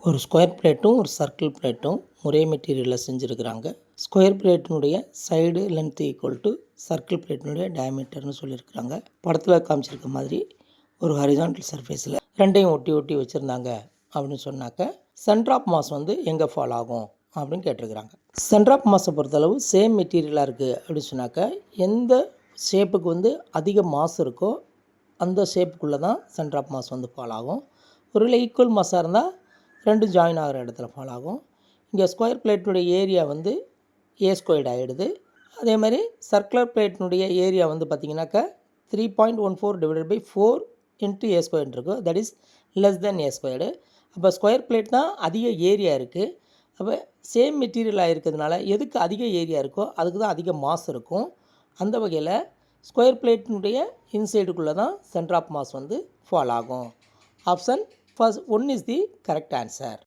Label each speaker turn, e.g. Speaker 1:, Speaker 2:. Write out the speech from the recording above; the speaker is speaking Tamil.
Speaker 1: ஒரு ஸ்கொயர் பிளேட்டும் ஒரு சர்க்கிள் பிளேட்டும் ஒரே மெட்டீரியலில் செஞ்சுருக்கிறாங்க. ஸ்கொயர் பிளேட்டினுடைய side length equal to circle பிளேட்டினுடைய டயமீட்டர்னு சொல்லியிருக்கிறாங்க. படத்தில் காமிச்சிருக்க மாதிரி ஒரு ஹரிசான்டல் சர்ஃபேஸில் ரெண்டையும் ஒட்டி ஒட்டி வச்சுருந்தாங்க அப்படின்னு சொன்னாக்க சென்டர் ஆஃப் மாஸ் வந்து எங்கே ஃபால் ஆகும் அப்படின்னு கேட்டிருக்கிறாங்க. சென்டர் ஆஃப் மாஸை பொறுத்தளவு சேம் மெட்டீரியலாக இருக்குது அப்படின்னு சொன்னாக்க எந்த ஷேப்புக்கு வந்து அதிக மாஸ் இருக்கோ அந்த ஷேப்புக்குள்ளே தான் சென்டர் ஆஃப் மாஸ் வந்து ஃபால் ஆகும். ஒருவேளை ஈக்குவல் மாஸாக இருந்தால் ரெண்டும் ஜாயின் ஆகிற இடத்துல ஃபால் ஆகும். இங்கே ஸ்கொயர் பிளேட்டினுடைய ஏரியா வந்து ஏ ஸ்கொயர்டு ஆகிடுது. அதே மாதிரி சர்க்குலர் பிளேட்டினுடைய ஏரியா வந்து பார்த்திங்கனாக்கா 3.14 divided by 4 into A squared இருக்கும். That is less than A squared. அப்போ ஸ்கொயர் பிளேட் தான் அதிக ஏரியா இருக்குது. அப்போ சேம் மெட்டீரியலாக இருக்கிறதுனால எதுக்கு அதிக ஏரியா இருக்கோ அதுக்கு தான் அதிக மாஸ் இருக்கும். அந்த வகையில் ஸ்கொயர் பிளேட்டினுடைய இன்சைடுக்குள்ளே தான் சென்டர் ஆஃப் மாஸ் வந்து ஃபால் ஆகும். Option first 1 is the correct answer.